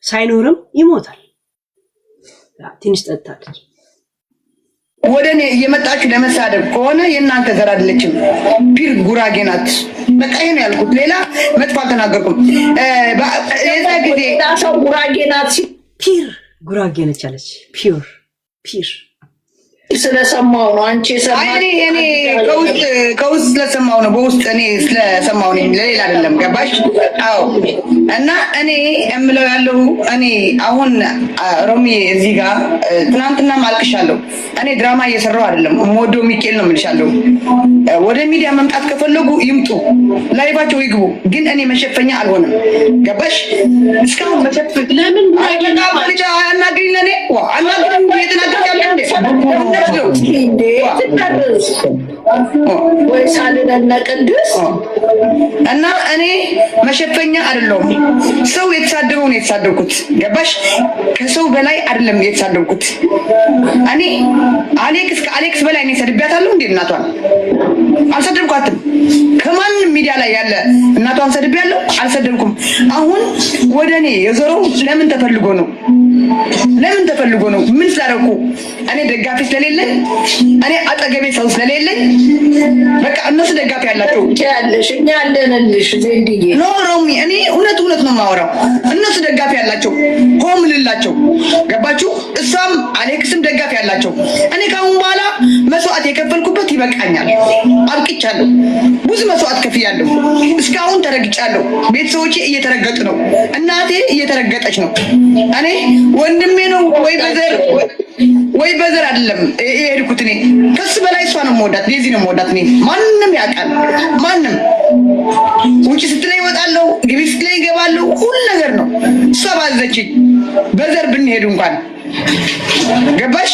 ሳይኖርም ይሞታል። ትንሽ ጠጣለች። ወደኔ እየመጣችሁ ለመሳደብ ከሆነ የእናንተ ዘር አይደለችም። ፒር ጉራጌ ናት። በቃ ይሄን ያልኩት ሌላ መጥፎ አልተናገርኩም። የዛ ጊዜ ሰው ጉራጌ ናት ፒር ጉራጌ ነች አለች። ፒር ስለሰማው ነው። አንቺ እኔ ከውስጥ ስለሰማው ነው። በውስጥ እኔ ስለሰማው ነው፣ ለሌላ አይደለም። ገባሽ? አዎ። እና እኔ እምለው ያለው እኔ አሁን ሮሚ እዚህ ጋር ትናንትና ማልቅሻለሁ። እኔ ድራማ እየሰራው አይደለም። ሞዶ ሚካኤል ነው የምልሻለሁ። ወደ ሚዲያ መምጣት ከፈለጉ ይምጡ፣ ላይቫቸው ይግቡ። ግን እኔ መሸፈኛ አልሆንም። ገባሽ? እስካሁን መሸፈኛ ለምን ልጅ አናግሪኝ ለኔ አናግሪኝ እየተናገርኩ ያለ እንዴ እና እኔ መሸፈኛ አይደለሁም። ሰው የተሳደበው ነው የተሳደብኩት። ገባሽ? ከሰው በላይ አይደለም የተሳደብኩት። እኔ ከአሌክስ በላይ ነው ሰድቤያታለሁ እንዴ? እናቷን አልሰደብኳትም። ከማንም ሚዲያ ላይ ያለ እናቷን ሰድቤያለሁ? አልሰደብኩም። አሁን ወደኔ የዞረው ለምን ተፈልጎ ነው? ምን ስላደረኩ? እኔ ደጋፊ ስለሌለኝ፣ እኔ አጠገቤ ሰው ስለሌለኝ፣ በቃ እነሱ ደጋፊ ያላቸው ያለሽ እኛ ያለንልሽ ዘንድዬ ኖ ሮሚ፣ እኔ እውነት ነው የማወራው። እነሱ ደጋፊ ያላቸው ሆም ልላቸው። ገባችሁ? እሷም አሌክስም ደጋፊ ያላቸው። እኔ ካሁን በኋላ መስዋዕት የከፈልኩበት ይበቃኛል። አብቅቻለሁ። ብዙ መስዋዕት ከፍያለሁ። እስካሁን ተረግጫለሁ። ቤተሰቦቼ እየተረገጡ ነው። እናቴ እየተረገጠች ነው። እኔ ወንድሜ ነው ወይ በዘር አይደለም የሄድኩት። እኔ ከሱ በላይ እሷ ነው የምወዳት፣ ዴዚ ነው የምወዳት። እኔ ማንም ያውቃል። ማንም ውጪ ስትለኝ እወጣለሁ፣ ግቢ ስትለኝ እገባለሁ። ሁሉ ነገር ነው እሷ ባዘችኝ። በዘር ብንሄድ እንኳን ገባሽ?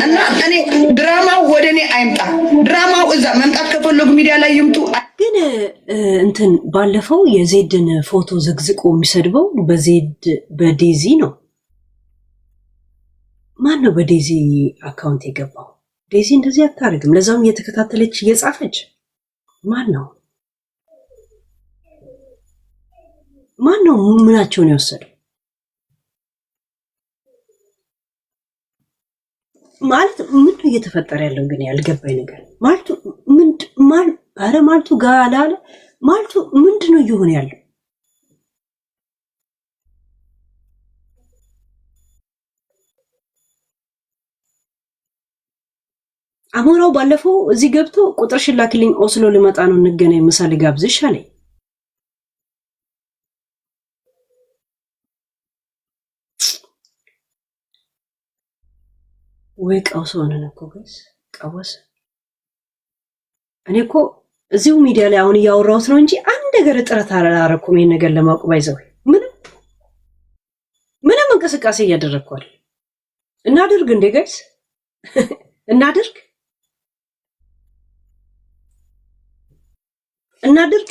እና እኔ ድራማው ወደ እኔ አይምጣ። ድራማው እዛ መምጣት ከፈለጉ ሚዲያ ላይ ይምጡ። ግን እንትን ባለፈው የዜድን ፎቶ ዘግዝቆ የሚሰድበው በዴዚ ነው። ማን ነው በዴዚ አካውንት የገባው? ዴዚ እንደዚህ አታደርግም። ለዛውም እየተከታተለች እየጻፈች። ማን ነው ምናቸውን የወሰደው? ማለት ምን እየተፈጠረ ያለው ግን ያልገባኝ ነገር ማልቱ ጋር አለ ማልቱ ምንድነው እየሆነ ያለው? አሞራው ባለፈው እዚህ ገብቶ ቁጥርሽን ላክልኝ ኦስሎ ልመጣ ነው እንገናኝ ምሳ ልጋብዝሽ አለኝ። ወይ ቀውስ ሆነን እኮ ጋይስ ቀወስ። እኔ እኮ እዚሁ ሚዲያ ላይ አሁን እያወራሁት ነው እንጂ አንድ ነገር ጥረት አላረኩም ይሄን ነገር ለማወቅ ባይዘው ምንም እንቅስቃሴ እያደረግኳል። እናድርግ እንዴ ጋይስ እናድርግ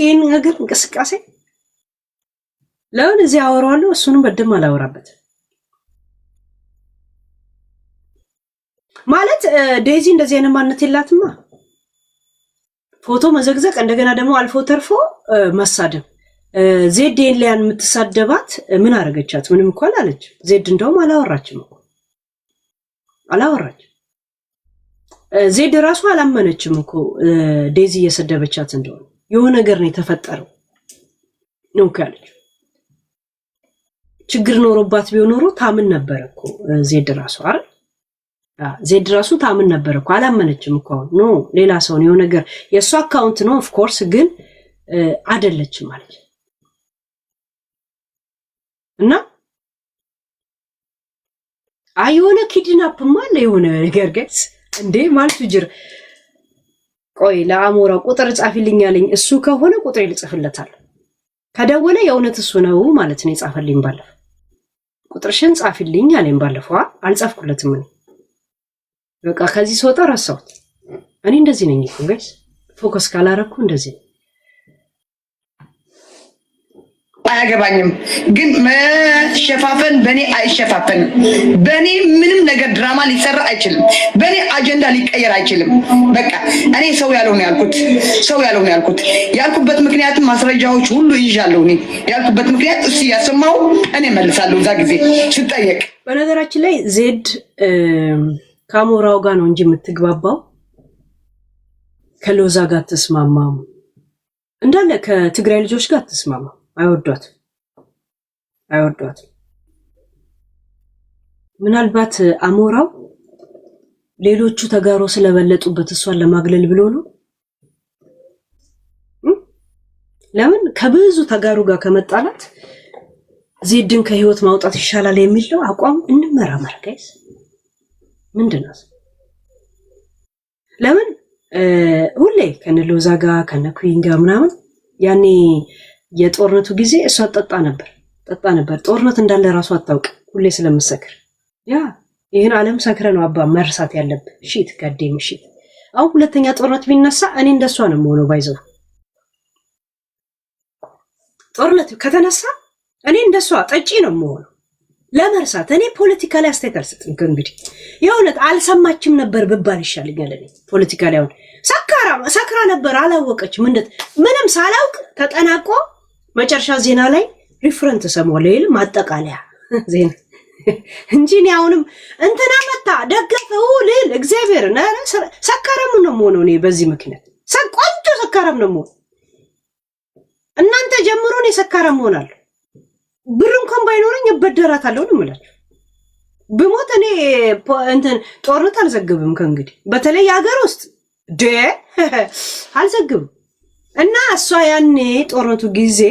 ይሄን ነገር እንቅስቃሴ ለምን እዚህ አወራዋለሁ፣ እሱንም በደም አላወራበት ማለት ዴዚ እንደዚህ አይነት ማንነት የላትማ። ፎቶ መዘግዘቅ እንደገና ደግሞ አልፎ ተርፎ መሳደብ። ዜድ ኤሊያን የምትሳደባት ምን አረገቻት? ምንም እንኳን አለች። ዜድ እንደውም አላወራችም። ዜድ ራሱ አላመነችም እኮ ዴዚ እየሰደበቻት እንደሆነ። የሆነ ነገር ነው የተፈጠረው ነው ካለች ችግር ኖሮባት ቢሆን ኖሮ ታምን ነበር እኮ ዜድ ራሱ አይደል? ዜድ ራሱ ታምን ነበር እኮ። አላመነችም እኮ ኖ ሌላ ሰው ነው ነገር የሷ አካውንት ነው ኦፍ ኮርስ፣ ግን አይደለችም ማለት እና የሆነ ኪድናፕ ማለ የሆነ ነገር ገጽ እንዴ ማለት ጅር ቆይ ለአሞራ ቁጥር ጻፊልኝ አለኝ። እሱ ከሆነ ቁጥር ይልጽፍለታል። ከደወለ የእውነት እሱ ነው ማለት ነው የጻፈልኝ። ባለፈው ቁጥርሽን ጻፊልኝ አለኝ። ባለፈው አልጻፍኩለትም እኔ በቃ ከዚህ ስወጣ ረሳሁት። እኔ እንደዚህ ነኝ እኮ ጋይስ፣ ፎከስ ካላረኩ እንደዚህ አያገባኝም። ግን መሸፋፈን በኔ አይሸፋፈንም። በኔ ምንም ነገር ድራማ ሊሰራ አይችልም። በኔ አጀንዳ ሊቀየር አይችልም። በቃ እኔ ሰው ያለው ነው ያልኩት፣ ሰው ያለው ነው ያልኩት። ያልኩበት ምክንያቱም ማስረጃዎች ሁሉ ይዣለሁ። እኔ ያልኩበት ምክንያት እሱ ያሰማው እኔ መልሳለሁ እዛ ጊዜ ስጠየቅ። በነገራችን ላይ ዜድ ከአሞራው ጋር ነው እንጂ የምትግባባው ከሎዛ ጋር ተስማማም እንዳለ ከትግራይ ልጆች ጋር ተስማማም። አይወዷት። ምናልባት አሞራው ሌሎቹ ተጋሮ ስለበለጡበት እሷን ለማግለል ብሎ ነው። ለምን ከብዙ ተጋሩ ጋር ከመጣላት ዜድን ከህይወት ማውጣት ይሻላል የሚለው አቋም እንመራመር ጋይስ። ምንድነው? ለምን ሁሌ ከነሎዛ ጋር ከነኩይን ጋር ምናምን ያኔ የጦርነቱ ጊዜ እሷ ጠጣ ነበር። ጦርነት እንዳለ ራሱ አታውቅ ሁሌ ስለምሰክር ያ ይሄን ዓለም ሰክረ ነው አባ መርሳት ያለብህ። ሺት ጋዴም ሺት። አሁን ሁለተኛ ጦርነት ቢነሳ እኔ እንደሷ ነው የምሆነው። ባይዘው ጦርነት ከተነሳ እኔ እንደሷ ጠጪ ነው የምሆነው ለመርሳት። እኔ ፖለቲካ ላይ አስተያየት አልሰጥም። እንግዲህ የእውነት አልሰማችም ነበር ብባል ይሻለኛል። እኔ ፖለቲካ ላይ አሁን ሰክራ ነበር አላወቀችም። ምንም ሳላውቅ ተጠናቆ መጨረሻ ዜና ላይ ሪፍረንት ሰሞኑን ይል ማጠቃለያ ዜና እንጂ እኔ አሁንም እንትና መታ ደገፈው ልል እግዚአብሔር ሰካራም ነው የምሆነው። እኔ በዚህ ምክንያት ቆንጆ ሰካራም ነው የምሆነው። እናንተ ጀምሮ እኔ ሰካራም እሆናለሁ። ብር እንኳን ባይኖረኝ እበደራታለሁ ነው የምላችሁ። ብሞት እኔ እንትን ጦርነት አልዘግብም ከእንግዲህ በተለይ የሀገር ውስጥ አልዘግብም። እና እሷ ያኔ ጦርነቱ ጊዜ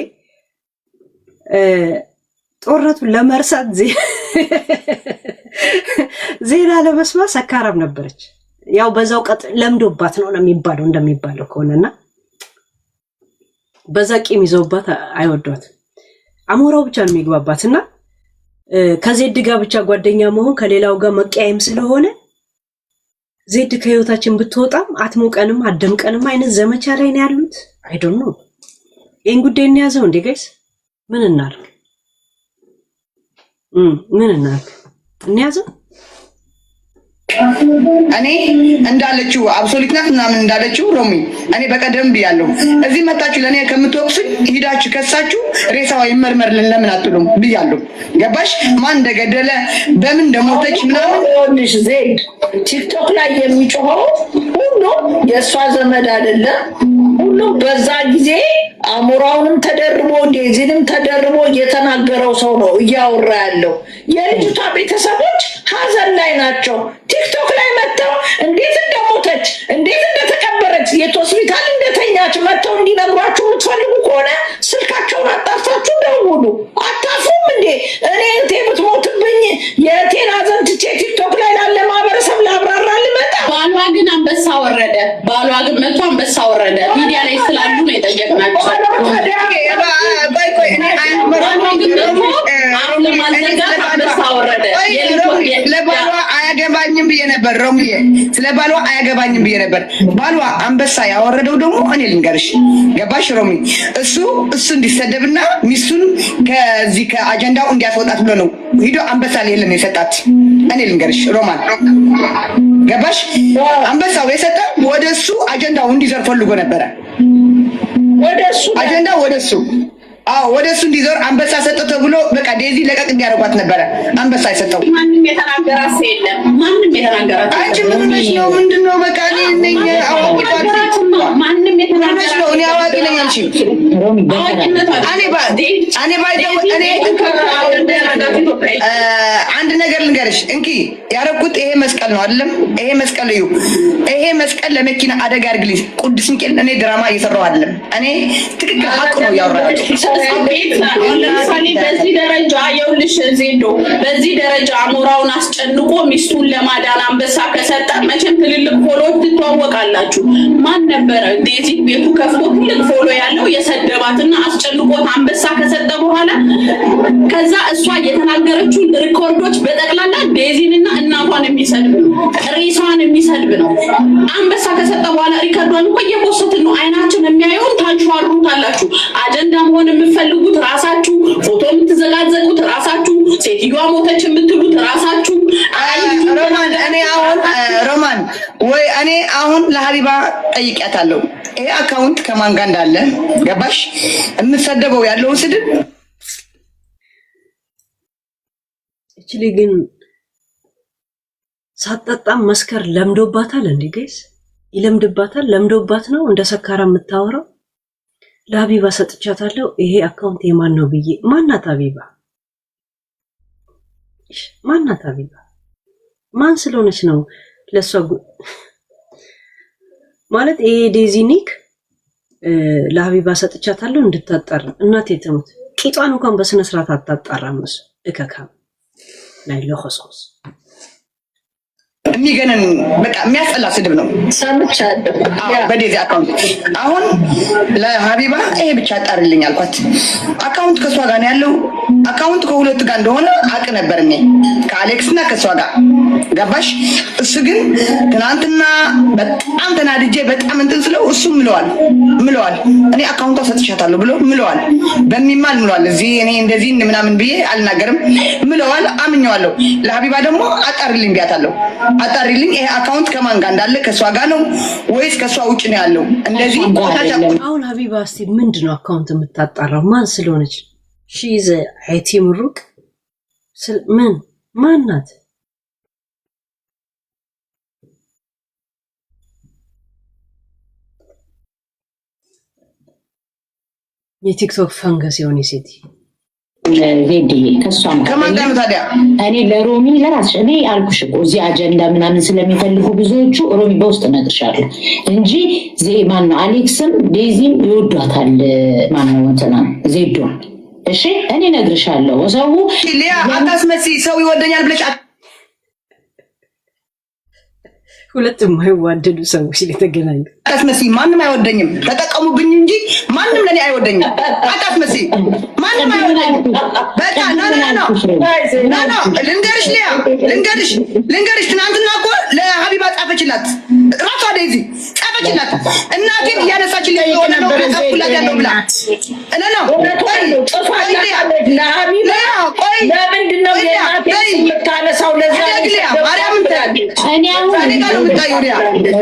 ጦርነቱን ለመርሳት ዜና ለመስማት ሰካራም ነበረች። ያው በዛው ቀጥ ለምዶባት ነው እንደሚባለው ከሆነና በዛ ቂም ይዘውባት አይወዷት። አሞራው ብቻ ነው የሚግባባትና ከዜድ ጋር ብቻ ጓደኛ መሆን ከሌላው ጋር መቀያየም ስለሆነ ዜድ ከህይወታችን ብትወጣም አትሞቀንም አደምቀንም አይነት ዘመቻ ላይ ነው ያሉት። አይ ዶንት ኖ ይሄን ጉዳይ እንያዘው እንዴ ጋይስ? ምን እናርግ? እንያዘው። እኔ እንዳለችው አብሶሉት ናት ምናምን እንዳለችው ሮሚ እኔ በቀደም ብያለሁ። እዚህ መጣችሁ ለኔ ከምትወቅሱኝ ሂዳችሁ ከሳችሁ ሬሳዋ ይመርመር ለምን አትሉም ብያለሁ። ገባሽ? ማን እንደገደለ በምን እንደሞተች ምናምን ልሽ ዜድ ቲክቶክ ላይ የሚጮኸው ሁሉ የእሷ ዘመድ አይደለም። ሁሉ በዛ ጊዜ አሞራውንም ተደርቦ ዴዚንም ተደርቦ እየተናገረው ሰው ነው እያወራ ያለው። የልጅቷ ቤተሰቦች ሀዘን ላይ ናቸው። ቲክቶክ ላይ መጥተው እንዴት እንደሞተች እንዴት እንደተቀበረች የት ሆስፒታል እንደተኛች መጥተው እንዲነግሯችሁ የምትፈልጉ ከሆነ ስልካቸውን አጣርታችሁ ደውሉ። አታፉም እንዴ? እኔ እህቴ ብትሞትብኝ የእህቴን ሀዘን ትቼ ቲክቶክ ላይ ላለ ማህበረሰብ ላብራራ ልመጣ። ባሏ ግን አንበሳ ወረደ። ባሏ ግን መጥቶ አንበሳ ወረደ። ሚዲያ ላይ ስላሉ ነው የጠየቅናቸው። ለባሏ አያገባኝም ብዬ ነበር ሮምዬ፣ ስለ ባሏ አያገባኝም ብዬ ነበር። ባሏ አንበሳ ያወረደው ደግሞ እኔ ልንገርሽ፣ ገባሽ ሮሚ? እሱ እንዲሰደብና ሚስቱን ከዚህ ከአጀንዳው እንዲያስወጣት ብሎ ነው ሂዶ አንበሳ ሌለም የሰጣት። እኔ ልንገርሽ ሮማን፣ ገባሽ? አንበሳው የሰጠ ወደሱ አጀንዳው እንዲዘር ፈልጎ ነበረ። ወደሱ አጀንዳው ወደሱ ወደሱ እንዲዞር አንበሳ ሰጠው ተብሎ በቃ ዴዚ ለቀቅ እንዲያደርጓት ነበረ አንበሳ የሰጠው። ማንንም የተናገራት የለም። ማንንም የተናገራት አንቺ ምን ነሽ ነው? ምንድነው? በቃ ነኝ አዋቂ ማንንም የተናገራት ነው። እኔ አዋቂ ነኝ። አንቺ አንድ ነገር ልንገርሽ እንኪ ያረኩት ይሄ መስቀል ነው አይደለም? ይሄ መስቀል እዩ። ይሄ መስቀል ለመኪና አደጋ አድርግልኝ ቅዱስ ሚካኤል። እኔ ድራማ እየሰራሁ አይደለም። እኔ ትክክል ሀቅ ነው ያወራሁት። ለምሳሌ በዚህ ደረጃ የውልሽ ዜዶ በዚህ ደረጃ አሞራውን አስጨንቆ ሚስቱን ለማዳን አንበሳ ከሰጠ መቼም ትልልቅ ፎሎዎች ትተዋወቃላችሁ። ማን ነበረ? ዴዚ ዴዚ ቤቱ ከፍቶ ትልቅ ፎሎ ያለው የሰደባትና አስጨንቆት አንበሳ ከሰጠ በኋላ ከዛ እሷ የተናገረችው ሪኮርዶች በጠቅላላ ዴዚንና እናቷን የሚሰድብ ነው፣ ሬሳዋን የሚሰድብ ነው። አንበሳ ከሰጠ በኋላ ሪኮርዷን እኮ እየፖስትን ነው። አይናችን የሚያየውን ታንሿሩታላችሁ። አጀንዳ መሆን የምትፈልጉት ራሳችሁ፣ ፎቶ የምትዘጋዘቁት ራሳችሁ፣ ሴትዮዋ ሞተች የምትሉት ራሳችሁ። ሮማን ወይ እኔ አሁን ለሀቢባ ጠይቂያታለሁ። ይሄ አካውንት ከማን ጋር እንዳለ ገባሽ? የምትሰደበው ያለው ስድብ እቺ ግን ሳጠጣም መስከር ለምዶባታል እንዴ ጋይስ? ይለምድባታል። ለምዶባት ነው እንደ ሰካራ የምታወራው። ለሀቢባ ሰጥቻታለሁ ይሄ አካውንት የማን ነው ብዬ። ማናት ሀቢባ? ማናት ሀቢባ? ማን ስለሆነች ነው ለሷ ማለት ይሄ ዴዚኒክ ለሀቢባ ሰጥቻታለሁ እንድታጣራ። እናቴ ትሙት ቂጧን እንኳን በስነ ስርዓት አታጣራም። እሱ እከካም ላይ ለኸስኸስ የሚገነን በቃ የሚያስጠላ ስድብ ነው። ሰምቻለሁ በዴዚ አካውንት። አሁን ለሀቢባ ይሄ ብቻ አጣርልኝ አልኳት። አካውንት ከሷ ጋር ነው ያለው። አካውንት ከሁለት ጋር እንደሆነ አቅ ነበር እኔ ከአሌክስና ከሷ ጋር ገባሽ? እሱ ግን ትናንትና በጣም ተናድጄ በጣም እንትን ስለው እሱ ምለዋል እኔ አካውንቷ ሰጥቻታለሁ ብሎ ምለዋል። በሚማል ምለዋል። እዚህ እኔ እንደዚህ ምናምን ብዬ አልናገርም። ምለዋል። አምኜዋለሁ። ለሀቢባ ደግሞ አጣርልኝ ቢያታለሁ። አጣሪልኝ ይሄ አካውንት ከማን ጋር እንዳለ ከሷ ጋር ነው ወይስ ከሷ ውጭ ነው ያለው? እንደዚህ አሁን ሀቢባ እስቲ ምንድነው አካውንት የምታጣራው? ማን ስለሆነች? ሺዘ አይቲ ምሩቅ ምን ማናት? የቲክቶክ ፈንገስ የሆነ ሴት ዜድ ከሷም ከማን ጋር ነው ታዲያ? እኔ ለሮሚ ለራስሽ እኔ አልኩሽ እኮ እዚህ አጀንዳ ምናምን ስለሚፈልጉ ብዙዎቹ ሮሚ በውስጥ እነግርሻለሁ እንጂ ማን ነው አሌክስም ዴዚም ይወዷታል። ማን ነው እንትና ዜዶን። እሺ እኔ እነግርሻለሁ። ሰው ሊያ አታስመስይ። ሰው ይወደኛል ብለሽ ሁለቱም የማይዋደዱ ሰዎች የተገናኙ አታስመስይ። ማንም አይወደኝም። ተጠቀሙብኝ እንጂ ማንም ለኔ አይወደኝም። አታስመስይ። ማንም አይወደኝም። በቃ ና ልንገርሽ ሊያ ልንገርሽ ትናንትና እኮ ለሀቢባ ጻፈችላት ራሷ ዴዚ ጻፈችላት። እናቴን እያነሳችልኝ የሆነ ነው ጻፈችላት ያለው ብላ እኔ ነው ለሀቢባ ቆይ ለምንድን ነው የምታነሳው? ለዛ ማርያምን ታያለች። እኔ አሁን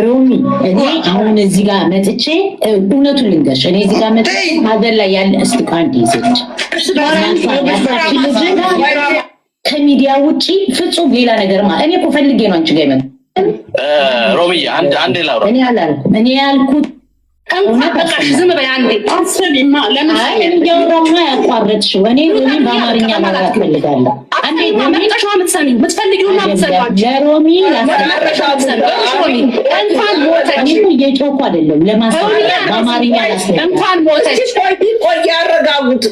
ሮሚ እኔ አሁን እዚህ ጋር መጥቼ እውነቱን ልንገርሽ። እኔ እዚህ ጋር መጥቼ ሀገር ላይ ያለ እስቲቃንዲ ይዘች ከሚዲያ ውጪ ፍጹም ሌላ ነገር ማለት እኔ እኮ ፈልጌ ነው አንቺ ጋር ይመጣ ሮሚ አንድ ላውራ። እኔ ያልኩት በቃሽ ዝም በይ አንዴ። አስቢማ ለምን እንደውም ያቋረጥሽው? እኔ በአማርኛ ማውራት ፈልጋለሁ። አንዴ መጨረሻው የምትሰሚ የምትፈልጊውና የምትሰሚው ለሮሚ እንኳን ሞተች እየጮኩ አይደለም ለማስረዳት በአማርኛ እንኳን ሞተች። ቆይ ያረጋጉት።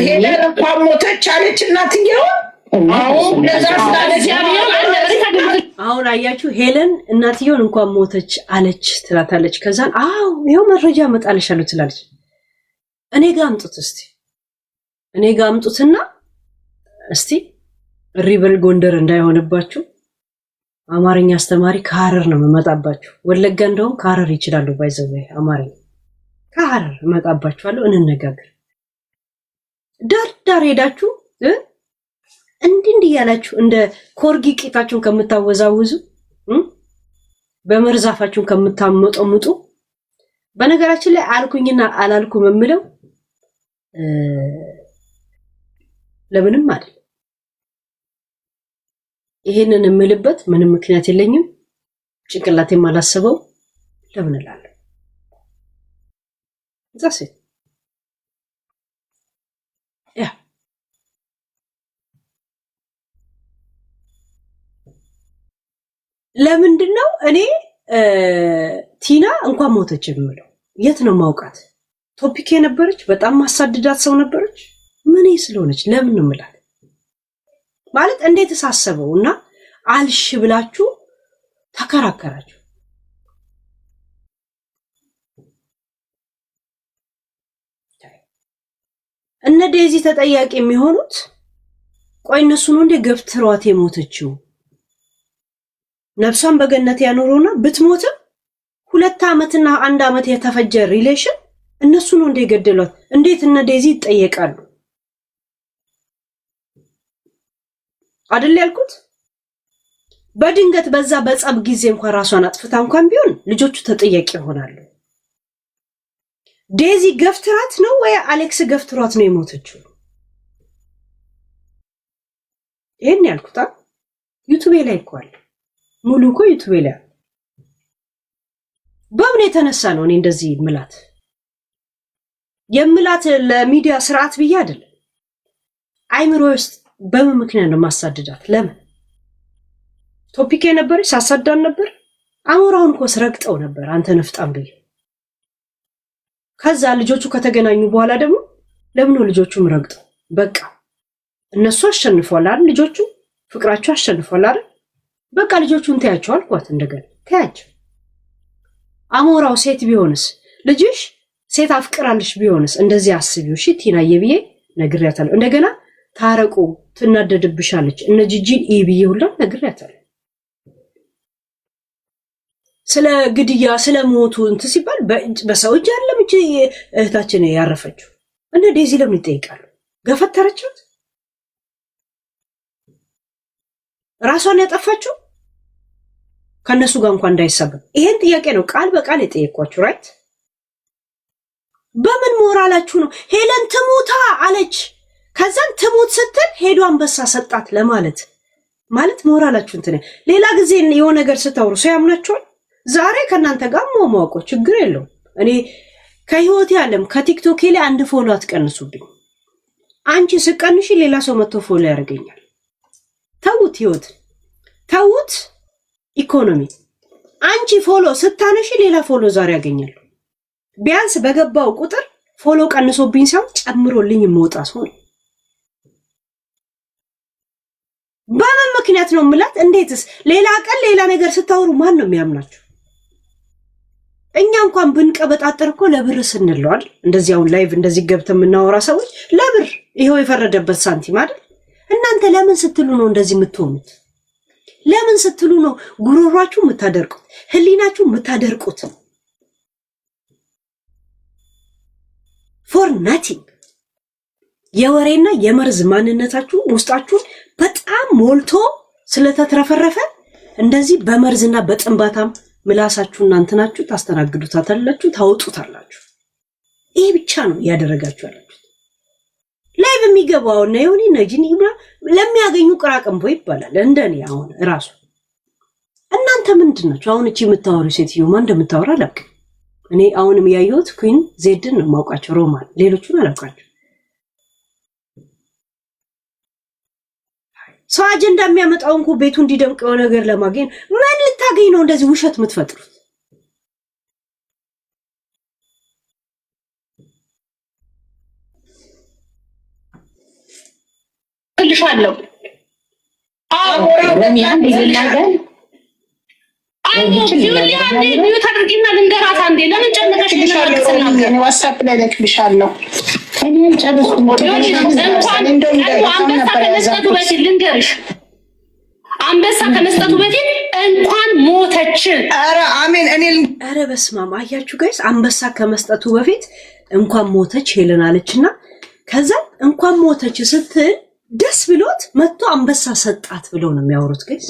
ሄለን እንኳን ሞተች አለች እናትየው። አሁን አያችሁ ሄለን እናትየውን እንኳን ሞተች አለች ትላታለች። ከዛን አው ይሄው መረጃ መጣልሻለሁ ትላለች። እኔ ጋር አምጡት እስቲ እኔ ጋር አምጡትና እስቲ ሪበል ጎንደር እንዳይሆንባችሁ አማርኛ አስተማሪ ከሐረር ነው መጣባችሁ። ወለጋ እንደውም ከሐረር ይችላሉ ባይዘው አማርኛ ከሐረር መጣባችኋለሁ። እንነጋገር። ዳር ሄዳችሁ እንዲህ ያላችሁ እንደ ኮርጊ ቂጣችሁን ከምታወዛውዙ በመርዛፋችሁን ከምታመጠሙጡ። በነገራችን ላይ አልኩኝና አላልኩም የምለው ለምንም አይደል። ይሄንን የምልበት ምንም ምክንያት የለኝም። ጭንቅላቴም አላስበው ለምን እላለሁ። ዛሴ ያ ለምንድነው እኔ ቲና እንኳን ሞተች የምለው? የት ነው ማውቃት? ቶፒክ የነበረች በጣም ማሳድዳት ሰው ነበረች። ምን ስለሆነች ለምን ነው የምላት? ማለት እንዴት ተሳሰበውና አልሽ ብላችሁ ተከራከራችሁ። እነ ዴዚ ተጠያቂ የሚሆኑት ቆይ እነሱ ነው እንደ ገፍትሯት የሞተችው? ነፍሷን በገነት ያኖሩና ብትሞትም 2 ዓመትና 1 ዓመት የተፈጀ ሪሌሽን እነሱ ነው እንደ ገደሏት። እንዴት እነ ዴዚ ይጠየቃሉ? አይደል ያልኩት? በድንገት በዛ በጸብ ጊዜ እንኳን ራሷን አጥፍታ እንኳን ቢሆን ልጆቹ ተጠያቂ ይሆናሉ። ዴዚ ገፍትራት ነው ወይ አሌክስ ገፍትሯት ነው የሞተችው? ይሄን ያልኩት ዩቲዩብ ላይ እኮ አለ ሙሉ እኮ ዩቲዩብ ላይ በምን የተነሳ ነው እኔ እንደዚህ የምላት ለሚዲያ ስርዓት ብዬ አይደለም። አይምሮ ውስጥ በምን ምክንያት ነው ማሳደዳት? ለምን ቶፒክ የነበረ ሳሳዳን ነበር። አሞራውን እኮ ስረግጠው ነበር አንተ ነፍጣም ብዬ። ከዛ ልጆቹ ከተገናኙ በኋላ ደግሞ ለምን ነው ልጆቹም ረግጠው? በቃ እነሱ አሸንፈዋል አይደል? ልጆቹ ፍቅራቸው አሸንፈዋል አይደል? በቃ ልጆቹን ተያቸው አልኳት። እንደገና ተያቸው። አሞራው ሴት ቢሆንስ ልጅሽ ሴት አፍቅራለሽ ቢሆንስ እንደዚህ አስቢው። እሺ ቲናዬ ብዬ ነግሬያታለሁ። እንደገና ታረቁ ትናደድብሻለች እነ ጂጂን ኢብዬ ሁላ ነግሬያታለሁ። ስለ ግድያ ስለ ሞቱ እንትን ሲባል በሰው እጅ አይደለም እንጂ እህታችን ያረፈችው እነ ዴዚ ለምን ይጠይቃሉ? ገፈተረችት? ራሷን ያጠፋችው ከነሱ ጋር እንኳን እንዳይሰበብ። ይሄን ጥያቄ ነው ቃል በቃል የጠየኳችሁ። ራይት በምን ሞራላችሁ ነው ሄለን ትሙታ አለች? ከዛን ትሙት ስትል ሄዶ አንበሳ ሰጣት ለማለት ማለት ሞራላችሁ እንትን። ሌላ ጊዜ የሆነ ነገር ስታወሩ ሰው ያምናችኋል። ዛሬ ከናንተ ጋር ማውቆ ችግር የለውም። እኔ ከህይወቴ ዓለም ከቲክቶክ ላይ 1 ፎሎ አትቀንሱብኝ። አንቺ ስቀንሽ ሌላ ሰው መጥቶ ፎሎ ያደርገኛል። ተውት ህይወት፣ ተውት ኢኮኖሚ። አንቺ ፎሎ ስታነሺ ሌላ ፎሎ ዛሬ ያገኛል። ቢያንስ በገባው ቁጥር ፎሎ ቀንሶብኝ ሳይሆን ጨምሮልኝ መውጣ ሰው ነው። በምን ምክንያት ነው ምላት? እንዴትስ ሌላ ቀን ሌላ ነገር ስታወሩ ማን ነው የሚያምናችሁ? እኛ እንኳን ብንቀበጣጠር እኮ ለብር ስንለው አይደል? እንደዚህ አሁን ላይቭ እንደዚህ ገብተን የምናወራ ሰዎች ለብር ይሄው የፈረደበት ሳንቲም አይደል? እናንተ ለምን ስትሉ ነው እንደዚህ የምትሆኑት? ለምን ስትሉ ነው ጉሮሯችሁ የምታደርቁት? ህሊናችሁ የምታደርቁት? ፎር ናቲንግ። የወሬና የመርዝ ማንነታችሁ ውስጣችሁ በጣም ሞልቶ ስለተትረፈረፈ እንደዚህ በመርዝና በጥንባታም ምላሳችሁ እናንተናችሁ ታስተናግዱታላችሁ፣ ታውጡታላችሁ። ይሄ ብቻ ነው ያደረጋችሁ ያላችሁ። ላይቭ የሚገባው እና የሆነ ነጂን ይብራ ለሚያገኙ ቅራቅንቦ ይባላል። እንደኔ አሁን ራሱ እናንተ ምንድናችሁ? አሁን እቺ የምታወሩ ሴትዮ ማን እንደምታወራ አላውቅም። እኔ አሁንም ያየሁት ኩዊን ዜድን ነው የማውቃቸው፣ ሮማን፣ ሌሎቹን አላውቃቸው። ሰው አጀንዳ የሚያመጣው እንኳ ቤቱ እንዲደምቅ የሆነ ነገር ለማግኘት ምን ልታገኝ ነው እንደዚህ ውሸት የምትፈጥሩት? ልሻለሁ ታድርጊና ልንገራት አንዴ። ለምን ጨነቀሽ? ዋትስአፕ ላይ ልክልሻለሁ። ልንገርሽ አንበሳ ከመስጠቱ በፊት እንኳን ሞተች። ኧረ አሜን። ኧረ በስመ አብ። አያችሁ ጋይስ፣ አንበሳ ከመስጠቱ በፊት እንኳን ሞተች ሄለን አለችና ከዛ እንኳን ሞተች ስትል ደስ ብሎት መጥቶ አንበሳ ሰጣት ብለው ነው የሚያወሩት ጋይስ።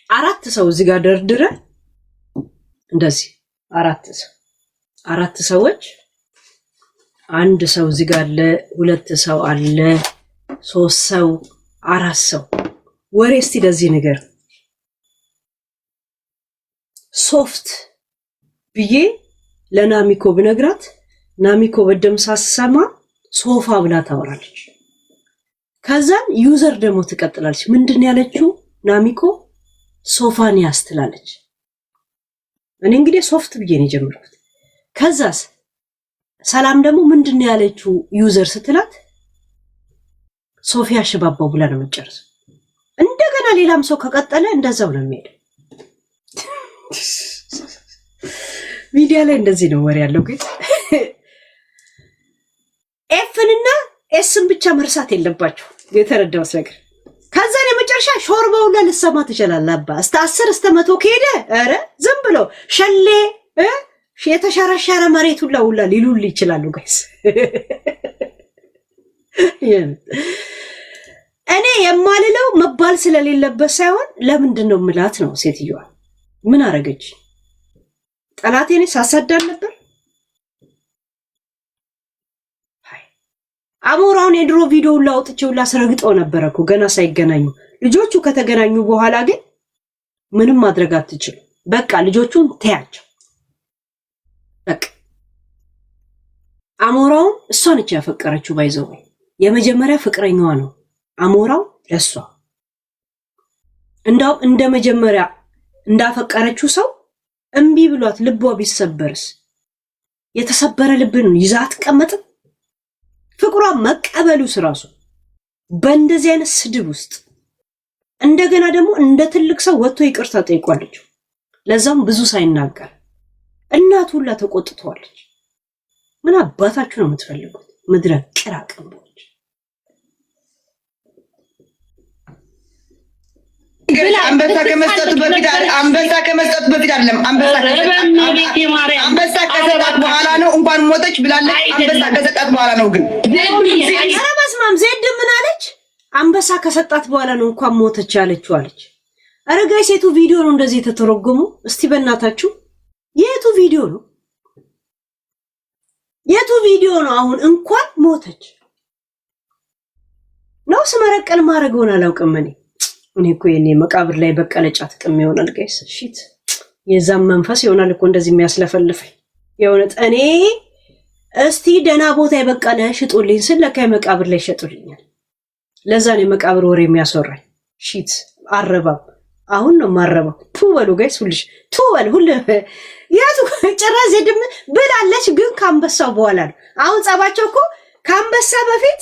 አራት ሰው እዚህ ጋር ደርድረ እንደዚህ አራት ሰዎች፣ አንድ ሰው እዚህ ጋር አለ፣ 2 ሰው አለ፣ 3 ሰው፣ 4 ሰው ወሬ እስቲ ለዚህ ነገር ሶፍት ብዬ ለናሚኮ ብነግራት ናሚኮ በደም ሳሰማ ሶፋ ብላ ታወራለች። ከዛን ዩዘር ደግሞ ትቀጥላለች። ምንድን ያለችው ናሚኮ? ሶፋን ያስትላለች። እኔ እንግዲህ ሶፍት ብዬ ነው የጀመርኩት። ከዛስ ሰላም ደግሞ ምንድን ያለችው ዩዘር ስትላት ሶፊያ ሽባባው ብላ ነው የምትጨርሰው። እንደገና ሌላም ሰው ከቀጠለ እንደዛው ነው የሚሄደው። ሚዲያ ላይ እንደዚህ ነው ወሬ ያለው። ግን ኤፍንና ኤስን ብቻ መርሳት የለባችሁ የተረዳሁት ነገር። ከዛ የመጨረሻ ሾርባውላ ልሰማ ትችላለህ። አባ እስከ 10 እስከ 100 ከሄደ ኧረ ዝም ብሎ ሸሌ የተሸረሸረ መሬት ሁላ ሊሉል ይችላሉ ጋይስ። እኔ የማልለው መባል ስለሌለበት ሳይሆን ለምንድን ነው ምላት ነው። ሴትዮዋ ምን አረገች? ጠላቴ ነኝ ሳሳዳል ነበር። አሞራውን የድሮ ቪዲዮ ሁላ አውጥቼ ሁላ አስረግጠው ነበር እኮ ገና ሳይገናኙ። ልጆቹ ከተገናኙ በኋላ ግን ምንም ማድረግ አትችልም። በቃ ልጆቹን ተያቸው። በቃ አሞራውን እሷ ነች ያፈቀረችው። ባይዘው የመጀመሪያ ፍቅረኛዋ ነው አሞራው ለሷ። እንዳው እንደ መጀመሪያ እንዳፈቀረችው ሰው እምቢ ብሏት ልቧ ቢሰበርስ የተሰበረ ልብን ይዛ አትቀመጥም? ፍቅሯ መቀበሉ ስራሱ በእንደዚህ አይነት ስድብ ውስጥ እንደገና ደግሞ እንደ ትልቅ ሰው ወጥቶ ይቅርታ ጠይቋለች። ለዛም ብዙ ሳይናገር እናቱ ሁላ ተቆጥተዋለች። ምን አባታችሁ ነው የምትፈልጉት? ምድረ ቅራቅንቦች። አንበሳ ከመስጠቱ በፊት አይደለም። አንበሳ ከሰጣት በኋላ ነው እንኳን ሞተች ብላለች። አንበሳ ከሰጣት በኋላ ነው ግን ኧረ በስመ አብ። ዜድ ምን አለች? አንበሳ ከሰጣት በኋላ ነው እንኳን ሞተች ያለችው አለች። ኧረ ጋይስ የቱ ቪዲዮ ነው እንደዚህ የተተረጎሙ? እስቲ በእናታችሁ የቱ ቪዲዮ ነው? የቱ ቪዲዮ ነው? አሁን እንኳን ሞተች ነው ስመረቀል ማድረግውን አላውቅም። እኔ እኮ የኔ መቃብር ላይ በቀለጫ ጥቅም ይሆናል ጋይስ። እሺት የዛም መንፈስ ይሆናል እኮ እንደዚህ የሚያስለፈልፈኝ የእውነት። እኔ እስቲ ደህና ቦታ የበቀለ ሽጡልኝ ስል ለካ መቃብር ላይ ይሸጡልኛል። ለዛ ነው የመቃብር ወሬ የሚያስወራኝ። ሺት አረባም አሁን ነው ማረባው። ቱ በሉ ጋይስ ሁልሽ ቱ በሉ ሁሉ ያቱ ጭራሽ ዜድም ብላለች። ግን ከአንበሳው በኋላ ነው አሁን ጸባቸው እኮ ከአንበሳ በፊት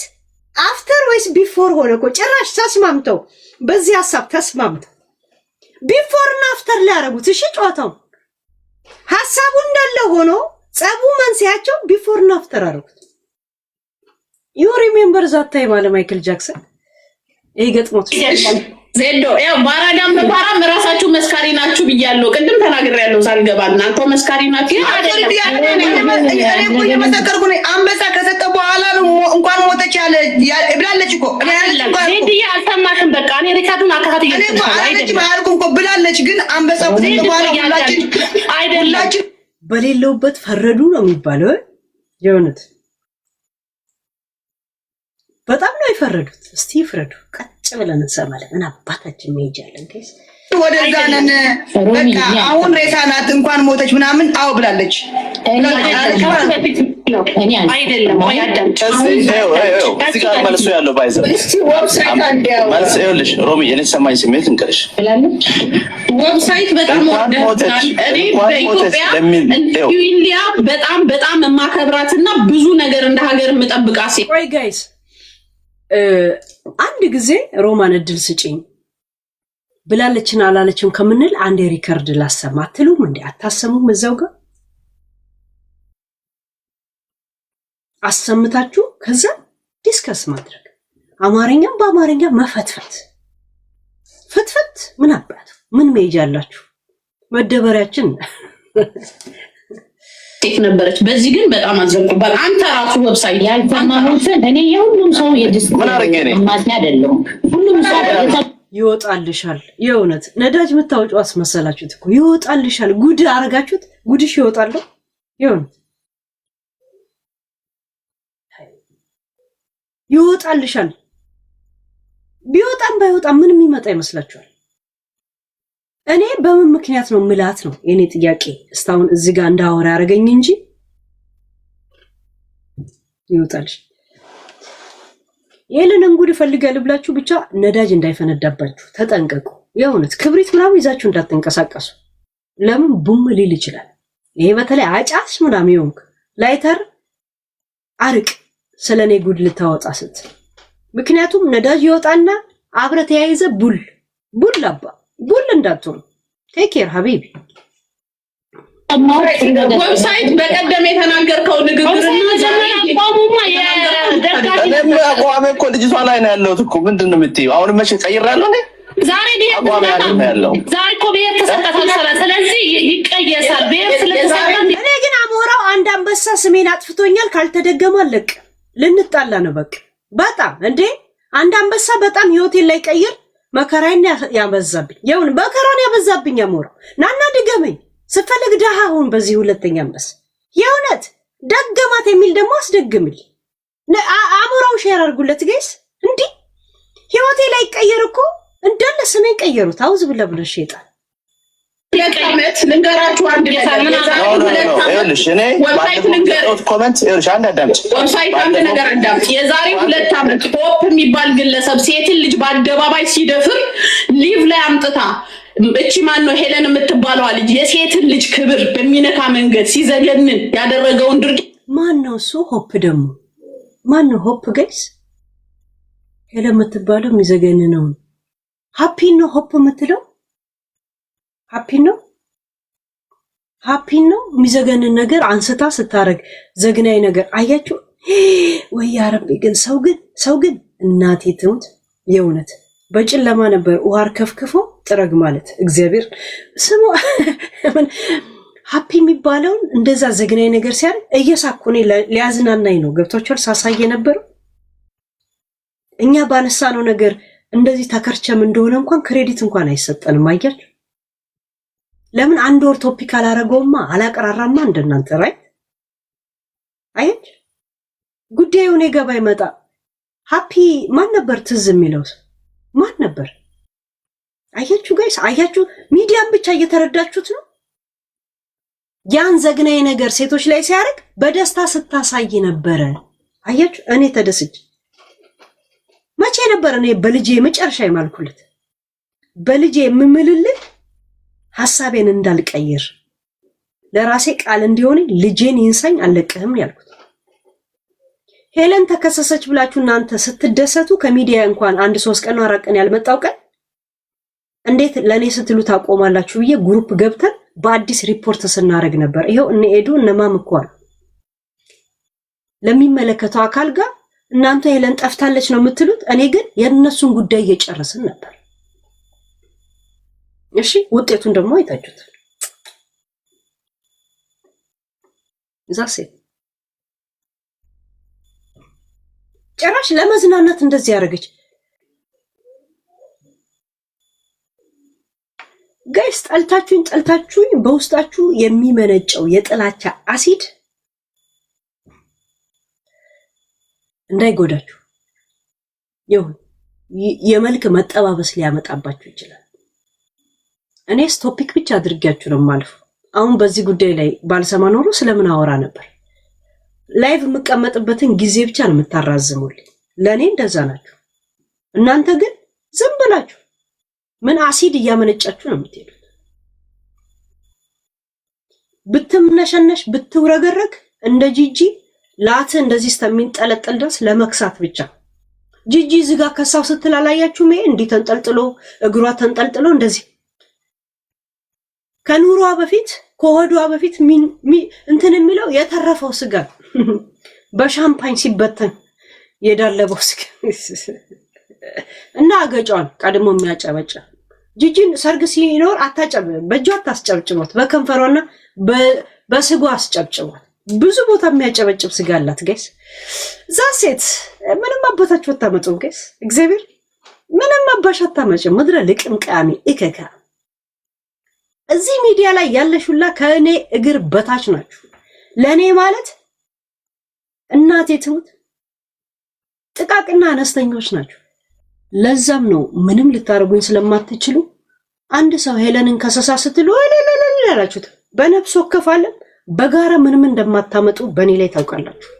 አፍተር ወይስ ቢፎር ሆነ እኮ ጭራሽ ተስማምተው በዚህ ሐሳብ ተስማምተው ቢፎር እና አፍተር ሊያረጉት። እሺ ጨዋታው ሐሳቡ እንዳለ ሆኖ ጸቡ መንስያቸው ቢፎር እና አፍተር አረጉት። ዩ ሪሜምበር ዛት ታይም አለ ማይክል ጃክሰን። ይሄ ገጥሞት ዜዶ ያው ባራዳም በባራም ራሳችሁ መስካሪ ናችሁ ብያለሁ። ቅድም ተናግሬያለሁ ሳልገባ እናንተው መስካሪ ናችሁ። እኔ እኮ የመሰከርኩ ነኝ። አንበሳ ከሰጠ በኋላ ነው እንኳን ሞተች ያለ ብላለች እኮ። ዜድዬ አልሰማሽም? በቃ እኔ ሪካርዱን አካታተ አልኩም እኮ ብላለች። ግን አንበሳ ከሰጠ በኋላ ሁላችን አይደለም በሌለውበት ፈረዱ ነው የሚባለው። የእውነት በጣም ነው የፈረዱት። እስቲ ይፍረዱ። ቀጭ ብለን እንሰማለን። ምን አባታችን መሄጃለን ጋይስ። ወደዛ ነን በቃ አሁን ሬሳ ናት እንኳን ሞተች ምናምን አው ብላለች። አይደለም ወይ አዳምጪ። እዚህ ጋር መልሶ ያለው ባይዘ መልስ ይኸውልሽ ሮሚ የኔ ሰማኝ ስሜት እንቀርሽ ዌብሳይት በጣም ወደድናል። እኔ በኢትዮጵያ ኢንዲያ በጣም የማከብራትና ብዙ ነገር እንደ ሀገር የምጠብቃት ሴት። ቆይ ጋይስ አንድ ጊዜ ሮማን እድል ስጪኝ ብላለችን አላለችም ከምንል አንድ ሪከርድ ላሰማ አትሉም እንዴ? አታሰሙም? እዛው ጋር አሰምታችሁ ከዛ ዲስከስ ማድረግ አማርኛም በአማርኛ መፈትፈት ፍትፍት ምን አባቱ ምን መይጃላችሁ? መደበሪያችን ቴክ ነበረች። በዚህ ግን በጣም አዘንኩባት። አንተ ራሱ ዌብሳይት ያልተማሩትን እኔ የሁሉም ሰው ምን አረገኝ ማስኛ አይደለም። ሁሉም ሰው ይወጣልሻል። የእውነት ነዳጅ የምታወጪው አስመሰላችሁት እኮ ይወጣልሻል። ጉድ አረጋችሁት። ጉድሽ ይወጣል። የእውነት ይወጣልሻል። ቢወጣም ባይወጣም ምንም ይመጣ ይመስላችኋል? እኔ በምን ምክንያት ነው ምላት ነው የኔ ጥያቄ። እስካሁን እዚህ ጋር እንዳወራ ያረገኝ እንጂ ይወጣልሽ። ይሄንን እንጉድ ፈልጋለሁ ብላችሁ ብቻ ነዳጅ እንዳይፈነዳባችሁ ተጠንቀቁ። የእውነት ክብሪት ምናምን ይዛችሁ እንዳትንቀሳቀሱ። ለምን ቡም ሊል ይችላል። ይሄ በተለይ አጫስ ምናምን ይሆንክ ላይተር አርቅ ስለኔ ጉድ ልታወጣ ስትል። ምክንያቱም ነዳጅ ይወጣና አብረ ተያይዘ ቡል አባ ቡል እንዳትሆን ቴክ ኬር ሀቢቢ ዌብሳይት በቀደም የተናገርከው ንግግርና ዛሬ አቋሜ እኮ ልጅቷ ላይ ነው ያለሁት እኮ ምንድን ነው የምትይው? አሁን መቼ ቀይራለሁ እኔ ዛሬ ዛሬ እኮ ብሔር ተሰጣጣ። ስለዚህ ይቀየሳል ብሔር ስለተሰጣጣ። እኔ ግን አሞራው አንድ አንበሳ ስሜን አጥፍቶኛል ካልተደገመ አለቅ ልንጣላ ነው በቃ። በጣም እንዴ አንድ አንበሳ በጣም ህይወቴን ላይ ቀይር መከራዬን ያበዛብኝ ይሁን መከራን ያበዛብኝ አሞራው ናና ድገመኝ ስፈልግ ደሃ ሁን በዚህ ሁለተኛ አንበሳ የእውነት ደገማት የሚል ደግሞ አስደግምልኝ። አሞራው ሼር አድርጉለት ጋይስ። እንዴ ህይወቴ ላይ ቀየር እኮ እንዳለ ስሜን ቀየሩት። አውዝ ብለ ሸይጣን ለቀመት ልንገራችሁ አንድ ነገር አዳምጥ። የዛሬ 2 ዓመት ሆፕ የሚባል ግለሰብ ሴትን ልጅ በአደባባይ ሲደፍር ሊቭ ላይ አምጥታ እቺ ማን ነው ሄለን የምትባለዋ ልጅ የሴትን ልጅ ክብር በሚነካ መንገድ ሲዘገንን ያደረገውን ድርጊት ማን ነው እሱ? ሆፕ ደግሞ ማን ነው ሆፕ ጋይስ? ሄለን የምትባለው የሚዘገንነው ሃፒ ነው። ሆፕ የምትለው ሃፒ ነው የሚዘገንን ነገር አንስታ ስታረግ ዘግናይ ነገር አያችሁ ወይ? ያረብ ግን ሰው ግን እናቴ ትሙት የእውነት በጨለማ ነበር ውሃር ከፍክፎ ጥረግ ማለት እግዚአብሔር ስሙ። ሃፒ የሚባለውን እንደዛ ዘግናይ ነገር ሲያደርግ እየሳኩኔ ሊያዝናናኝ ነው። ገብቷችኋል? ሳሳየ ነበር እኛ ባነሳነው ነገር እንደዚህ ተከርቸም እንደሆነ እንኳን ክሬዲት እንኳን አይሰጠንም። አያችሁ ለምን አንድ ወር ቶፒክ አላረገውማ አላቀራራማ እንደናንተ ራይት። አያችሁ ጉዳዩ እኔ ገባ ይመጣ ሃፒ ማን ነበር ትዝ የሚለው ማን ነበር? አያችሁ ጋይስ አያችሁ ሚዲያን ብቻ እየተረዳችሁት ነው። ያን ዘግናይ ነገር ሴቶች ላይ ሲያርግ በደስታ ስታሳይ ነበረ። አያችሁ እኔ ተደስች መቼ ነበር እኔ በልጄ መጨረሻ ይማልኩለት በልጄ የምምልልህ ሐሳቤን እንዳልቀይር ለራሴ ቃል እንዲሆን ልጄን ይንሳኝ አለቅህም ያልኩት። ሄለን ተከሰሰች ብላችሁ እናንተ ስትደሰቱ ከሚዲያ እንኳን 1-3 ቀን 4 ቀን ያልመጣው ቀን እንዴት ለኔ ስትሉ ታቆማላችሁ ብዬ ግሩፕ ገብተን በአዲስ ሪፖርት ስናረግ ነበር። ይሄው እነ ኤዱ እነማም እኮ አሉ ለሚመለከተው አካል ጋር እናንተ ሄለን ጠፍታለች ነው የምትሉት። እኔ ግን የነሱን ጉዳይ እየጨረስን ነበር። እሺ ውጤቱን ደግሞ አይታችሁታል። ዛሴ ጭራሽ ለመዝናናት እንደዚህ ያደረገች ጋይስ። ጠልታችሁኝ በውስጣችሁ የሚመነጨው የጥላቻ አሲድ እንዳይጎዳችሁ ይሁን የመልክ መጠባበስ ሊያመጣባችሁ ይችላል። እኔስ ቶፒክ ብቻ አድርጋችሁ ነው ማለፍ። አሁን በዚህ ጉዳይ ላይ ባልሰማ ኖሮ ስለምን አወራ ነበር? ላይቭ የምቀመጥበትን ጊዜ ብቻ ነው የምታራዝሙልኝ። ለኔ እንደዛ ናችሁ። እናንተ ግን ዝም ብላችሁ ምን አሲድ እያመነጫችሁ ነው የምትሄዱት? ብትምነሸነሽ ብትውረገረግ እንደ ጂጂ ላት እንደዚህ እስከሚንጠለጠል ድረስ ለመክሳት ብቻ። ጂጂ ዝጋ ከሳው ስትል አላያችሁም? እንዲህ ተንጠልጥሎ እግሯ ተንጠልጥሎ እንደዚህ ከኑሯ በፊት ከሆዷ በፊት እንትን የሚለው የተረፈው ስጋ በሻምፓኝ ሲበተን የዳለበው ስጋ እና አገጯን ቀድሞ የሚያጨበጭ ጂጂን ሰርግ ሲኖር በእጇ አታስጨብጭቧት፣ በከንፈሯና በስጓ አስጨብጭቧት። ብዙ ቦታ የሚያጨበጭብ ስጋ አላት ጋይስ። ዛሴት ምንም አባታችሁ አታመጡም ጋይስ። እግዚአብሔር ምንም አባሽ አታመጭም። ምድረ ልቅምቃሚ እከካ እዚህ ሚዲያ ላይ ያለሹላ ከእኔ እግር በታች ናችሁ። ለእኔ ማለት እናቴ ትሙት ጥቃቅና አነስተኞች ናችሁ። ለዛም ነው ምንም ልታረጉኝ ስለማትችሉ አንድ ሰው ሄለንን ከሰሳ ስትሉ ያላችሁት በነፍስ ወከፋለን። በጋራ ምንም እንደማታመጡ በእኔ ላይ ታውቃላችሁ።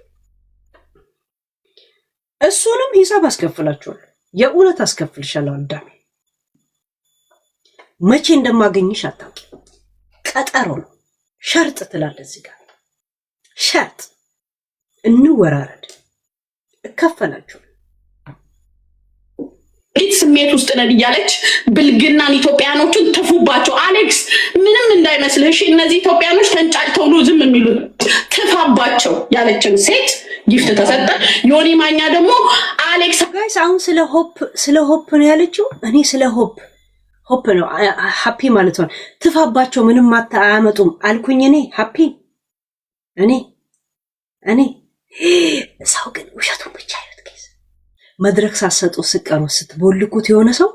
እሱንም ሂሳብ አስከፍላችኋለሁ። የእውነት አስከፍልሻለሁ። አዳሜ መቼ እንደማገኝሽ አታውቂ። ቀጠሮ ነው። ሸርጥ ትላለህ እዚህ ጋር ሸርጥ። እንወራረድ፣ እከፈላችሁ። ድርጊት ስሜት ውስጥ ነን እያለች ብልግናን ኢትዮጵያኖችን ትፉባቸው። አሌክስ ምንም እንዳይመስልህ እሺ። እነዚህ ኢትዮጵያኖች ተንጫጭተው ነው ዝም የሚሉት። ትፋባቸው ያለችን ሴት ጊፍት ተሰጠ። ዮኒ ማኛ ደግሞ አሌክስ ጋይስ አሁን ስለ ሆፕ ነው ያለችው። እኔ ስለ ሆፕ ነው ሃፒ ማለት ነው። ትፋባቸው ምንም አያመጡም አልኩኝ። እኔ ሃፒ እኔ ሰው ግን ውሸቱን ብቻ ይወት ጋይስ። መድረክ ሳሰጡ ስቀሩ ስትቦልኩት የሆነ ሰው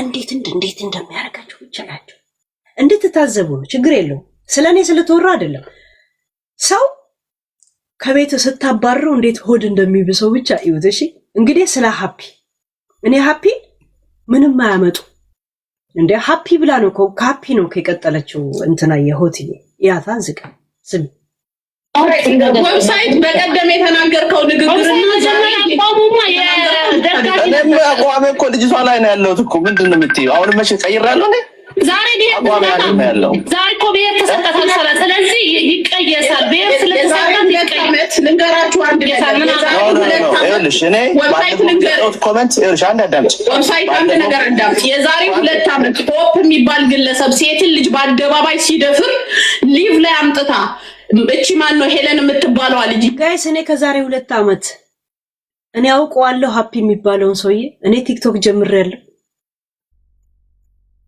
እንዴት እንደሚያረጋቸው ብቻ ያቸው እንድትታዘቡ ነው። ችግር የለውም። ስለኔ ስለተወራ አይደለም። ሰው ከቤት ስታባረው እንዴት ሆድ እንደሚብሰው ብቻ ይወት። እሺ እንግዲህ ስለ ሃፒ እኔ ሃፒ ምንም አያመጡ እንደ ሃፒ ብላ ነው ከሃፒ ነው ከቀጠለችው እንትና የሆትዬ ያታ ዝጋ ስም ዌብሳይት በቀደም የተናገርከው ንግግርና አቋሜ እኮ ልጅቷ ላይ ነው ያለሁት እኮ ምንድን ነው የምትይው? አሁን መቼ ቀይራለሁ እኔ ዛሬ እኮ ብሔር ተሰጠታል። ስለዚህ ይቀየሳል። ብሔር ስለተሰጠት ይቀየመት ልንገራችሁ አንድ ነገር እንዳምጥ የዛሬ 2 ዓመት ሆፕ የሚባል ግለሰብ ሴትን ልጅ በአደባባይ ሲደፍር ሊቭ ላይ አምጥታ እቺ ማን ነው ሄለን የምትባለው ልጅ ጋይስ እኔ ከዛሬ 2 ዓመት እኔ አውቀዋለሁ ሃፒ የሚባለውን ሰውዬ። እኔ ቲክቶክ ጀምሬያለሁ።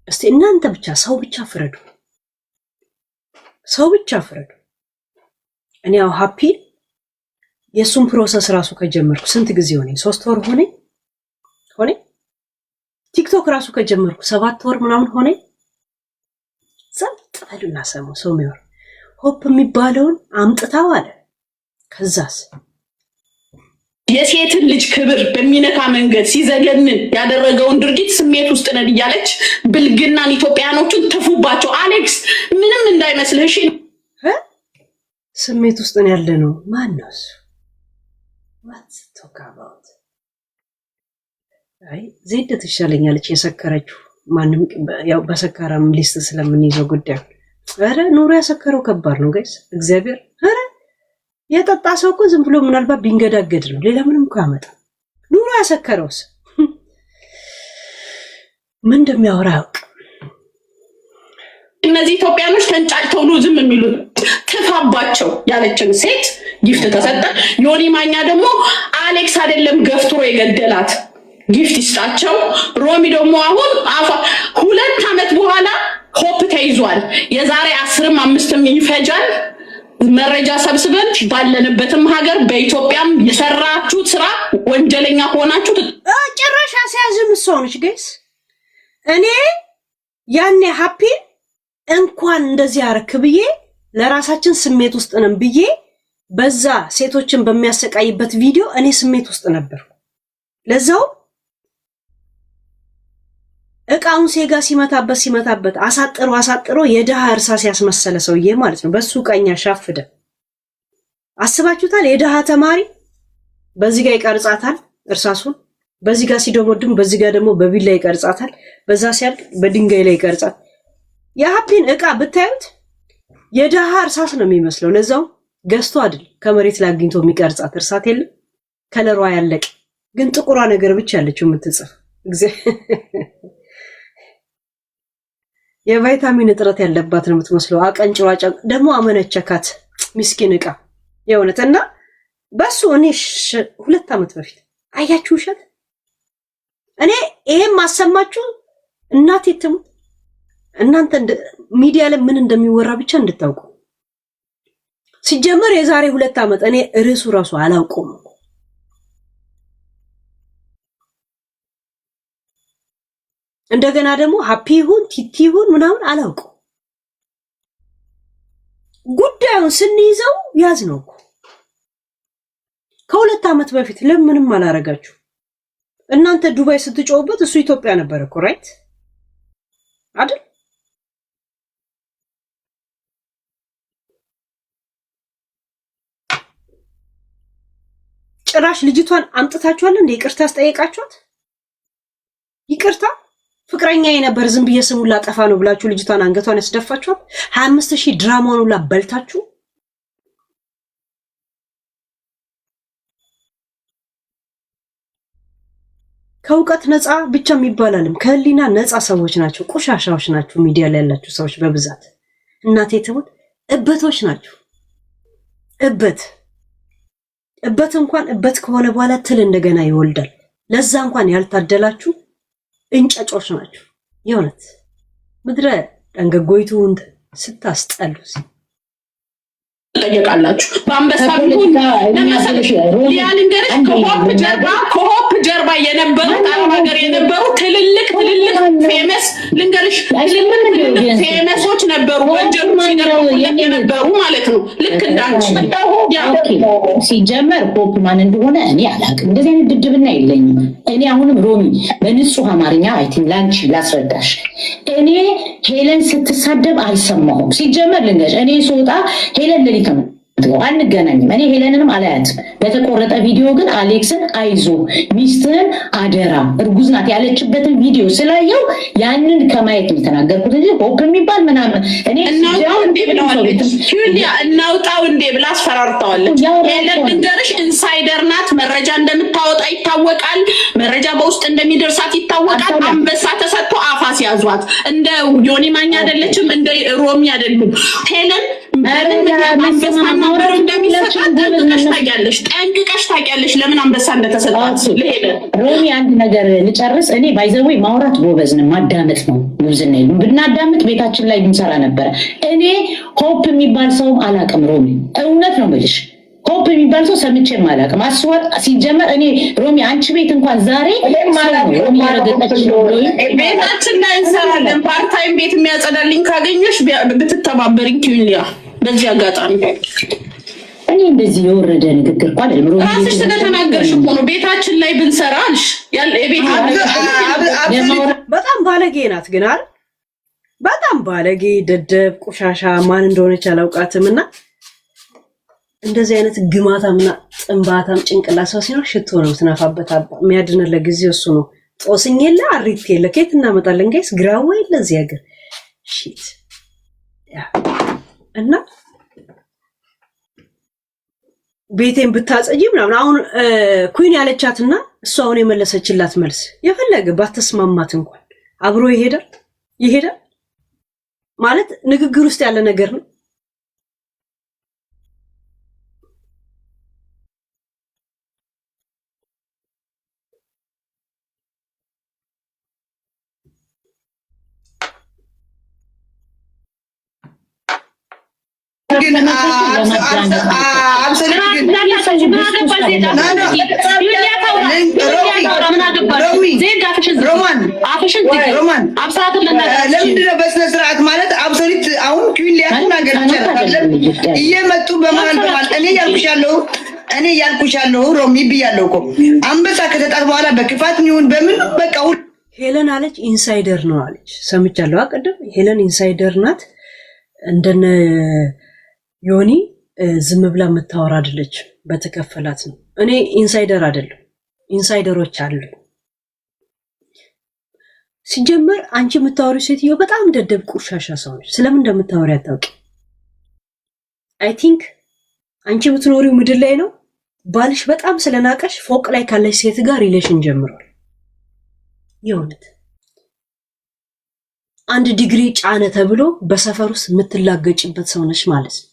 እስቲ እናንተ ብቻ ሰው ብቻ ፍረዱ። እኔ ያው ሃፒ የሱን ፕሮሰስ ራሱ ከጀመርኩ ስንት ጊዜ ሆነ? 3 ወር ሆነ። ቲክቶክ ራሱ ከጀመርኩ 7 ወር ምናምን ሆነ። ዘጥፈሉና ሰሙ ሰው የሚወር ሆፕ የሚባለውን አምጥታው አለ። ከዛስ የሴትን ልጅ ክብር በሚነካ መንገድ ሲዘገንን ያደረገውን ድርጊት ስሜት ውስጥ ነን እያለች ብልግናን ኢትዮጵያኖችን ትፉባቸው። አሌክስ ምንም እንዳይመስልህ እሺ። ስሜት ውስጥ ነው ያለ ነው። ማን ነው እሱ? what's talk about አይ ዜድ ትሻለኛለች የሰከረችው። ማንም ያው በሰካራም ሊስት ስለምንይዘው ጉዳይ አረ ኑሮ ያሰከረው ከባድ ነው ጋይስ። እግዚአብሔር አረ የጠጣ ሰው እኮ ዝም ብሎ ምናልባት ቢንገዳገድ ነው። ሌላ ምንም እኮ ያመጣ ኑሮ ያሰከረውስ ምን እንደሚያወራ ያውቅ። እነዚህ ኢትዮጵያኖች ተንጫጭተው ነው ዝም የሚሉት። ትፋባቸው ያለችን ሴት ጊፍት ተሰጠ። ዮኒ ማኛ ደግሞ አሌክስ አይደለም ገፍትሮ የገደላት ጊፍት ይስጣቸው። ሮሚ ደግሞ አሁን 2 ዓመት በኋላ ሆፕ ተይዟል። የዛሬ 10ም 5ም ይፈጃል። መረጃ ሰብስበን ባለንበትም ሀገር በኢትዮጵያም የሰራችሁት ስራ ወንጀለኛ ሆናችሁ ጭራሽ አስያዝም ሰውንሽ ጋይስ። እኔ ያኔ ሃፒ እንኳን እንደዚህ አረክ ብዬ ለራሳችን ስሜት ውስጥ ነን ብዬ በዛ ሴቶችን በሚያሰቃይበት ቪዲዮ እኔ ስሜት ውስጥ ነበር። ለዛው እቃውን ሴጋ ሲመታበት አሳጥሮ የደሃ እርሳስ ያስመሰለ ሰውዬ ማለት ነው። በሱ ቀኛ ሻፍደ አስባችሁታል? የደሃ ተማሪ በዚህ ጋር ይቀርጻታል እርሳሱን፣ በዚህ ጋር ሲደሞድም በዚህ ጋር ደግሞ በቢላ ይቀርጻታል፣ በዛ ሲያልቅ በድንጋይ ላይ ይቀርጻት። የሃፒን እቃ ብታዩት የደሃ እርሳስ ነው የሚመስለው። ለዛው ገዝቶ አይደል ከመሬት ላይ አግኝቶ የሚቀርጻት እርሳት የለም ከለሯ ያለቀ ግን ጥቁሯ ነገር ብቻ ያለችው የምትጽፍ የቫይታሚን እጥረት ያለባት ነው የምትመስለው። አቀንጭሯ ደግሞ አመነቸካት ምስኪን እቃ የእውነትና በሱ እኔ 2 ዓመት በፊት አያችሁ ውሸት። እኔ ይሄን ማሰማችሁ እናቴ ትሙት እናንተ ሚዲያ ላይ ምን እንደሚወራ ብቻ እንድታውቁ። ሲጀመር የዛሬ 2 ዓመት እኔ ርዕሱ ራሱ አላውቀውም። እንደገና ደግሞ ሃፒ ይሁን ቲቲ ይሁን ምናምን አላውቀው። ጉዳዩን ስንይዘው ያዝ ነው እኮ ከ2 ዓመት በፊት ለምንም አላረጋችሁ። እናንተ ዱባይ ስትጮውበት እሱ ኢትዮጵያ ነበር እኮ ራይት አይደል? ጭራሽ ልጅቷን አምጥታችኋል እንዴ? ይቅርታ አስጠየቃችኋት? ይቅርታ ፍቅረኛ የነበር ዝም ብዬ ስሙን ላጠፋ ነው ብላችሁ ልጅቷን አንገቷን ያስደፋችኋት። 25000 ድራማውን ሁላ በልታችሁ ከእውቀት ነፃ ብቻ የሚባላልም ከህሊና ነፃ ሰዎች ናቸው። ቆሻሻዎች ናቸው ሚዲያ ላይ ያላችሁ ሰዎች በብዛት እናቴ ትሙት እበቶች ናቸው። እበት እንኳን እበት ከሆነ በኋላ ትል እንደገና ይወልዳል። ለዛ እንኳን ያልታደላችሁ እንጨጮች ናቸው። የእውነት ምድረ ደንገጎይቱ ስታስጠሉስ ጠየቃላችሁ በአንበሳ ቢሆን ለመሰለሽ ሊያልንገርሽ ከሆፕ ጀርባ የነበሩት አረብ ሀገር የነበሩ ትልልቅ ፌመስ ልንገርሽ ፌመሶች ነበሩ። ወንጀሎች የነበሩ ማለት ነው። ልክ እንዳንቺ ሲጀመር ሆፕ ማን እንደሆነ እኔ አላውቅም። እንደዚህ አይነት ድድብና የለኝም። እኔ አሁንም ሮሚ በንጹህ አማርኛ አይቲም ላንቺ ላስረዳሽ። እኔ ሄለን ስትሳደብ አልሰማሁም። ሲጀመር ልንገርሽ እኔ ስወጣ ሄለን ለሊት ነው አንገናኝም። እኔ ሄለንንም አላያትም። በተቆረጠ ቪዲዮ ግን አሌክስን አይዞ ሚስትህን አደራ እርጉዝ ናት ያለችበትን ቪዲዮ ስላየው ያንን ከማየት የተናገርኩት እንጂ ሆፕ የሚባል ምናምን እኔ እናውጣው እንዴ ብለዋለች። ዩሊያ እናውጣው እንዴ ብላ አስፈራርተዋለች። ሄለን ድንገርሽ ኢንሳይደር ናት። መረጃ እንደምታወጣ ይታወቃል። መረጃ በውስጥ እንደሚደርሳት ይታወቃል። አንበሳ ተሰጥቶ አፋስ ያዟት። እንደ ዮኒ ማኛ አይደለችም፣ እንደ ሮሚ አይደሉም። ሄለን ጠንቅቀሽ ታውቂያለሽ ለምን አንበሳ እንደተሰጣት። ሮሚ አንድ ነገር ልጨርስ። እኔ ባይዘዌ ማውራት ጎበዝ ነው፣ ማዳመጥ ነው ጉብዝና። ብናዳምጥ ቤታችን ላይ ብንሰራ ነበረ። እኔ ሆፕ የሚባል ሰውም አላውቅም ሮሚ፣ እውነት ነው የምልሽ። ሆፕ የሚባል ሰው ሰምቼም አላውቅም። አስወጥ ሲጀመር እኔ ሮሚ አንቺ ቤት እንኳን ዛሬ ቤታችን ላይ እንሰራለን። ፓርታይም ቤት የሚያጸዳልኝ ካገኘሽ ብትተባበሪኝ ኪዩሊያ። በዚህ አጋጣሚ እኔ እንደዚህ የወረደ ንግግር እንኳን ራስሽ ስለተናገርሽ እኮ ነው ቤታችን ላይ ብንሰራ አልሽ። በጣም ባለጌ ናት ግን አይደል? በጣም ባለጌ ደደብ ቆሻሻ ማን እንደሆነች አላውቃትም። እና እንደዚህ አይነት ግማታምና ጥንባታም ጭንቅላት ሰው ሲኖር ሽቶ ነው ትናፋበት። የሚያድነው ለጊዜው እሱ ነው። ጦስኝ የለ አሪት የለ ከየት እናመጣለን ጋይስ? ግራዋ የለ እዚህ ሀገር ሺት እና ቤቴን ብታጸጂ ምናምን አሁን ኩዊን ያለቻትና እሷ አሁን የመለሰችላት መልስ የፈለገ ባተስማማት እንኳን አብሮ ይሄዳል ማለት ንግግር ውስጥ ያለ ነገር ነው። ለምንድነው በስነ ስርዓት ማለት አብሶሊት አሁን ኪዩሊያን ነገር ይችላል እየመጡ በማን እኔ ያልኩሻለሁ ሮሚ ብያለሁ እኮ አንበሳ ከተጣት በኋላ በክፋት ይሁን በምን በቃ ሄለን አለች ኢንሳይደር ነው አለች። ሰምቻለሁ አቀደም ሄለን ኢንሳይደር ናት። እንደነ ዮኒ ዝም ብላ የምታወራ አይደለች። በተከፈላት ነው። እኔ ኢንሳይደር አይደለም፣ ኢንሳይደሮች አሉ። ሲጀመር አንቺ የምታወሪው ሴትዮ በጣም ደደብ ቆሻሻ ሰው ነች። ስለምን እንደምታወሪ አታውቂ። አይ ቲንክ አንቺ የምትኖሪው ምድር ላይ ነው። ባልሽ በጣም ስለናቀሽ ፎቅ ላይ ካለች ሴት ጋር ሪሌሽን ጀምሯል። የእውነት አንድ ዲግሪ ጫነ ተብሎ በሰፈር ውስጥ የምትላገጭበት ሰው ነች ማለት ነው።